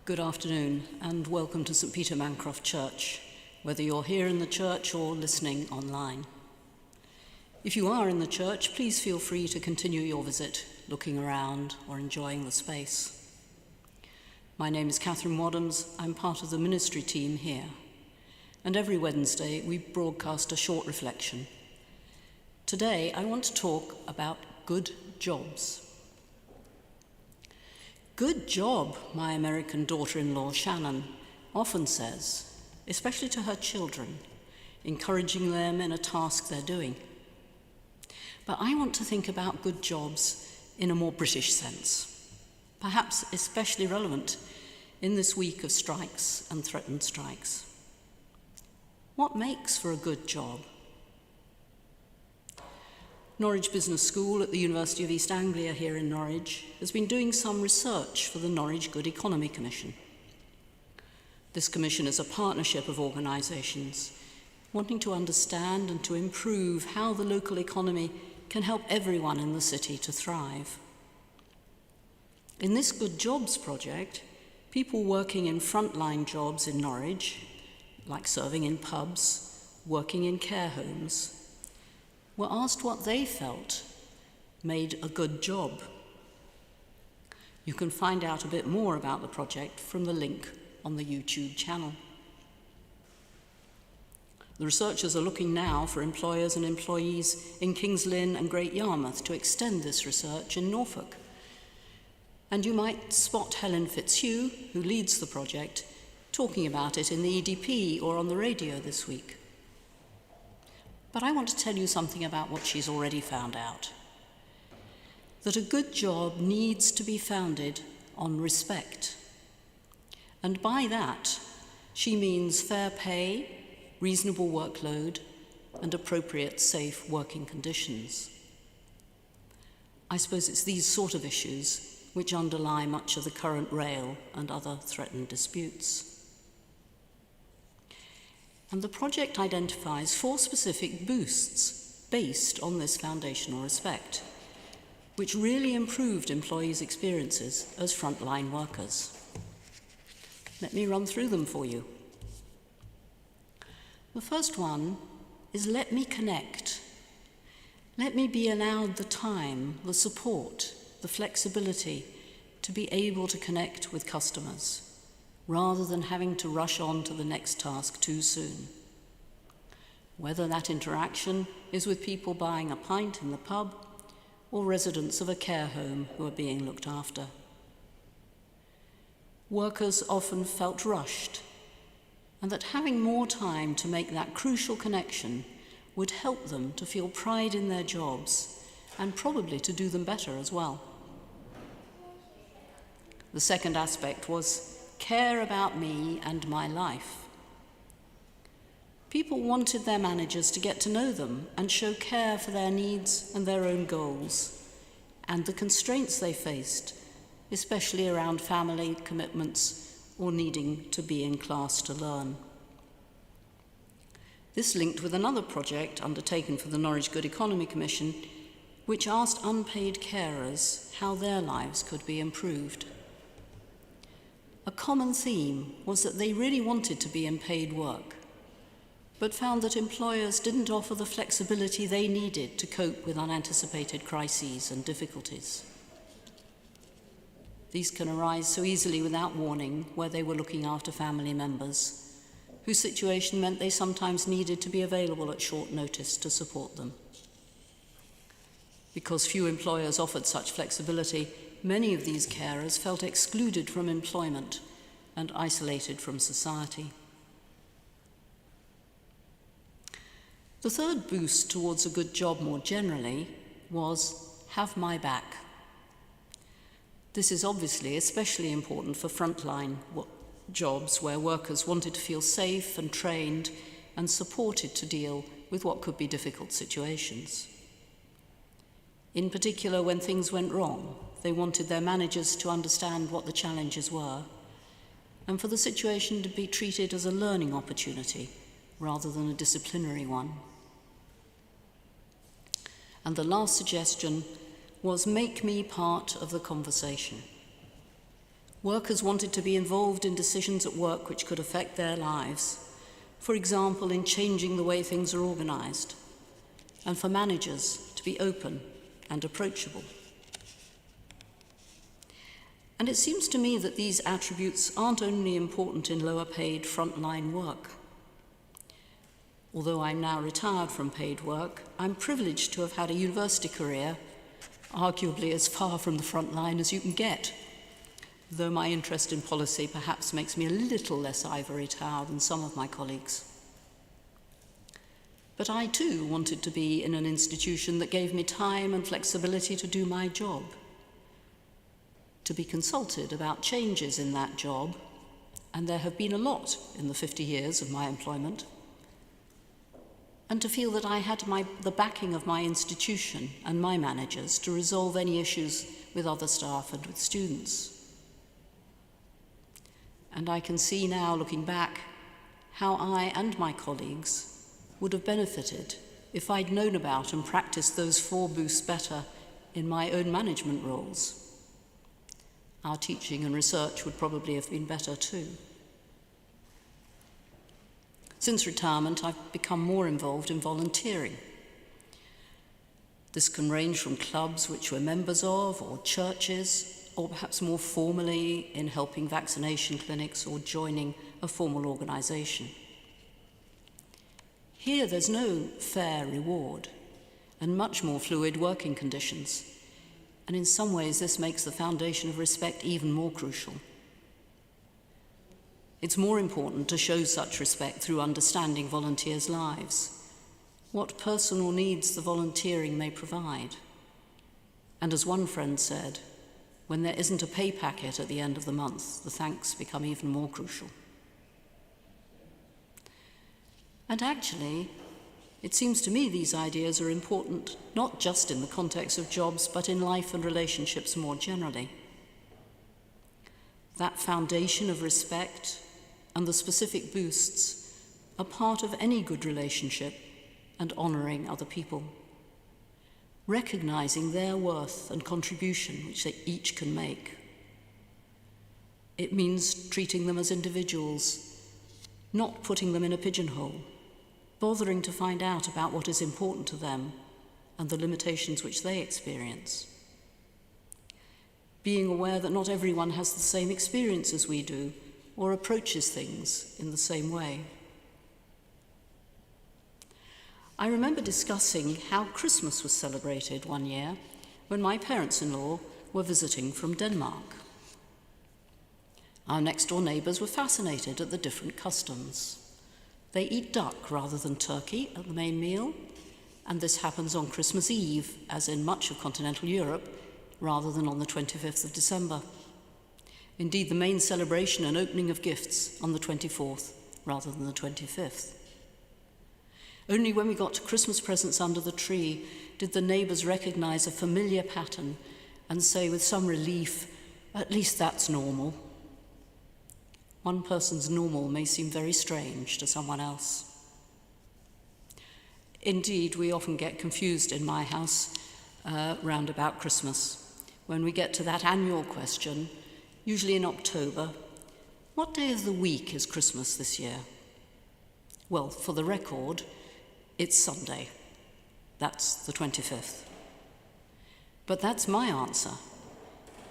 Good afternoon and welcome to St. Peter Mancroft Church, whether you're here in the church or listening online. If you are in the church, please feel free to continue your visit, looking around or enjoying the space. My name is Catherine Waddams. I'm part of the ministry team here, and every Wednesday we broadcast a short reflection. Today I want to talk about good jobs. Good job, my American daughter-in-law Shannon often says, especially to her children, encouraging them in a task they're doing. But I want to think about good jobs in a more British sense, perhaps especially relevant in this week of strikes and threatened strikes. What makes for a good job? Norwich Business School at the University of East Anglia here in Norwich has been doing some research for the Norwich Good Economy Commission. This commission is a partnership of organisations wanting to understand and to improve how the local economy can help everyone in the city to thrive. In this Good Jobs project, people working in frontline jobs in Norwich, like serving in pubs, working in care homes, were asked what they felt made a good job. You can find out a bit more about the project from the link on the YouTube channel. The researchers are looking now for employers and employees in Kings Lynn and Great Yarmouth to extend this research in Norfolk. And you might spot Helen Fitzhugh, who leads the project, talking about it in the EDP or on the radio this week. But I want to tell you something about what she's already found out. That a good job needs to be founded on respect. And by that, she means fair pay, reasonable workload, and appropriate safe working conditions. I suppose it's these sort of issues which underlie much of the current rail and other threatened disputes. And the project identifies 4 specific boosts based on this foundational respect, which really improved employees' experiences as frontline workers. Let me run through them for you. The first one is let me connect. Let me be allowed the time, the support, the flexibility to be able to connect with customers, rather than having to rush on to the next task too soon. Whether that interaction is with people buying a pint in the pub or residents of a care home who are being looked after. Workers often felt rushed, and that having more time to make that crucial connection would help them to feel pride in their jobs and probably to do them better as well. The second aspect was care about me and my life. People wanted their managers to get to know them and show care for their needs and their own goals, and the constraints they faced, especially around family commitments or needing to be in class to learn. This linked with another project undertaken for the Norwich Good Economy Commission, which asked unpaid carers how their lives could be improved. A common theme was that they really wanted to be in paid work, but found that employers didn't offer the flexibility they needed to cope with unanticipated crises and difficulties. These can arise so easily without warning where they were looking after family members, whose situation meant they sometimes needed to be available at short notice to support them. Because few employers offered such flexibility, many of these carers felt excluded from employment and isolated from society. The third boost towards a good job more generally was have my back. This is obviously especially important for frontline jobs where workers wanted to feel safe and trained and supported to deal with what could be difficult situations. In particular, when things went wrong, they wanted their managers to understand what the challenges were and for the situation to be treated as a learning opportunity rather than a disciplinary one. And the last suggestion was make me part of the conversation. Workers wanted to be involved in decisions at work which could affect their lives, for example, in changing the way things are organised, and for managers to be open and approachable. And it seems to me that these attributes aren't only important in lower-paid frontline work. Although I'm now retired from paid work, I'm privileged to have had a university career, arguably as far from the front line as you can get, though my interest in policy perhaps makes me a little less ivory tower than some of my colleagues. But I too wanted to be in an institution that gave me time and flexibility to do my job, to be consulted about changes in that job, and there have been a lot in the 50 years of my employment, and to feel that I had the backing of my institution and my managers to resolve any issues with other staff and with students. And I can see now, looking back, how I and my colleagues would have benefited if I'd known about and practiced those 4 boosts better in my own management roles. Our teaching and research would probably have been better too. Since retirement, I've become more involved in volunteering. This can range from clubs which we're members of, or churches, or perhaps more formally in helping vaccination clinics or joining a formal organisation. Here there's no fair reward and much more fluid working conditions, and in some ways this makes the foundation of respect even more crucial. It's more important to show such respect through understanding volunteers' lives, what personal needs the volunteering may provide. And as one friend said, when there isn't a pay packet at the end of the month, the thanks become even more crucial. And actually, it seems to me these ideas are important not just in the context of jobs, but in life and relationships more generally. That foundation of respect and the specific boosts are part of any good relationship and honouring other people, recognising their worth and contribution which they each can make. It means treating them as individuals, not putting them in a pigeonhole, bothering to find out about what is important to them and the limitations which they experience. Being aware that not everyone has the same experience as we do or approaches things in the same way. I remember discussing how Christmas was celebrated one year when my parents-in-law were visiting from Denmark. Our next-door neighbours were fascinated at the different customs. They eat duck rather than turkey at the main meal, and this happens on Christmas Eve, as in much of continental Europe, rather than on the 25th of December. Indeed, the main celebration and opening of gifts on the 24th rather than the 25th. Only when we got to Christmas presents under the tree did the neighbours recognise a familiar pattern and say with some relief, "At least that's normal." One person's normal may seem very strange to someone else. Indeed, we often get confused in my house round about Christmas when we get to that annual question, usually in October, what day of the week is Christmas this year? Well, for the record, it's Sunday. That's the 25th. But that's my answer.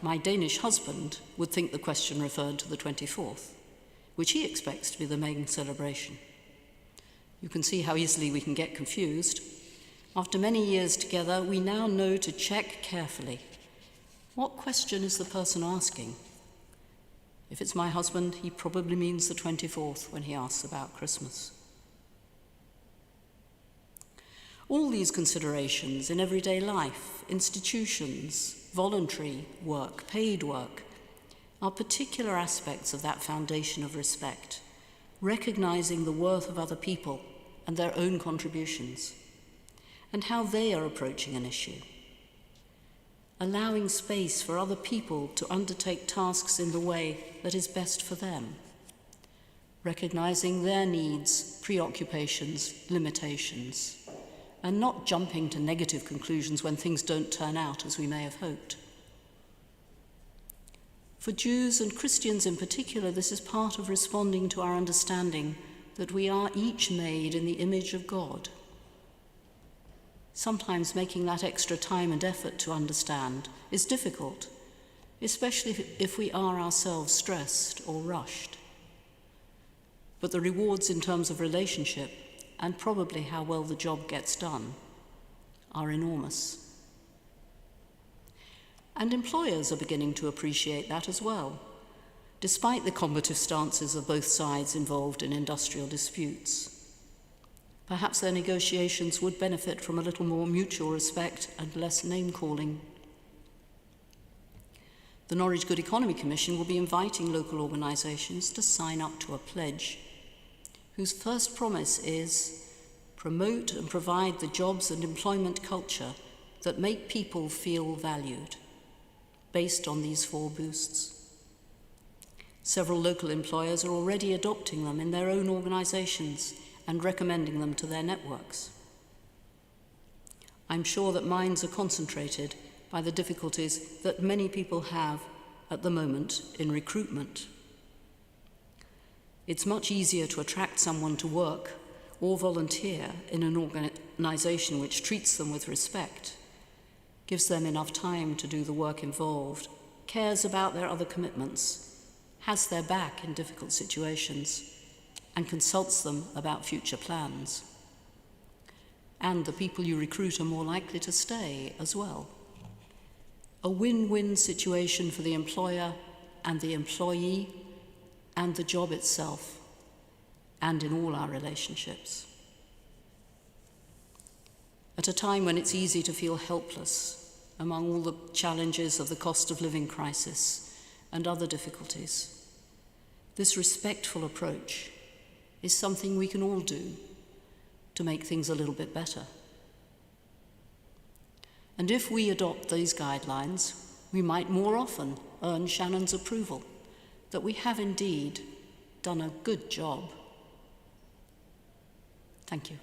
My Danish husband would think the question referred to the 24th, which he expects to be the main celebration. You can see how easily we can get confused. After many years together, we now know to check carefully. What question is the person asking? If it's my husband, he probably means the 24th when he asks about Christmas. All these considerations in everyday life, institutions, voluntary work, paid work, are particular aspects of that foundation of respect, recognizing the worth of other people and their own contributions, and how they are approaching an issue, allowing space for other people to undertake tasks in the way that is best for them, recognizing their needs, preoccupations, limitations, and not jumping to negative conclusions when things don't turn out as we may have hoped. For Jews and Christians in particular, this is part of responding to our understanding that we are each made in the image of God. Sometimes making that extra time and effort to understand is difficult, especially if we are ourselves stressed or rushed. But the rewards in terms of relationship, and probably how well the job gets done, are enormous. And employers are beginning to appreciate that as well, despite the combative stances of both sides involved in industrial disputes. Perhaps their negotiations would benefit from a little more mutual respect and less name-calling. The Norwich Good Economy Commission will be inviting local organisations to sign up to a pledge whose first promise is promote and provide the jobs and employment culture that make people feel valued, based on these 4 boosts. Several local employers are already adopting them in their own organisations and recommending them to their networks. I'm sure that minds are concentrated by the difficulties that many people have at the moment in recruitment. It's much easier to attract someone to work or volunteer in an organisation which treats them with respect, gives them enough time to do the work involved, cares about their other commitments, has their back in difficult situations, and consults them about future plans. And the people you recruit are more likely to stay as well. A win-win situation for the employer and the employee and the job itself, and in all our relationships. At a time when it's easy to feel helpless among all the challenges of the cost of living crisis and other difficulties, this respectful approach is something we can all do to make things a little bit better. And if we adopt these guidelines, we might more often earn Shannon's approval that we have indeed done a good job. Thank you.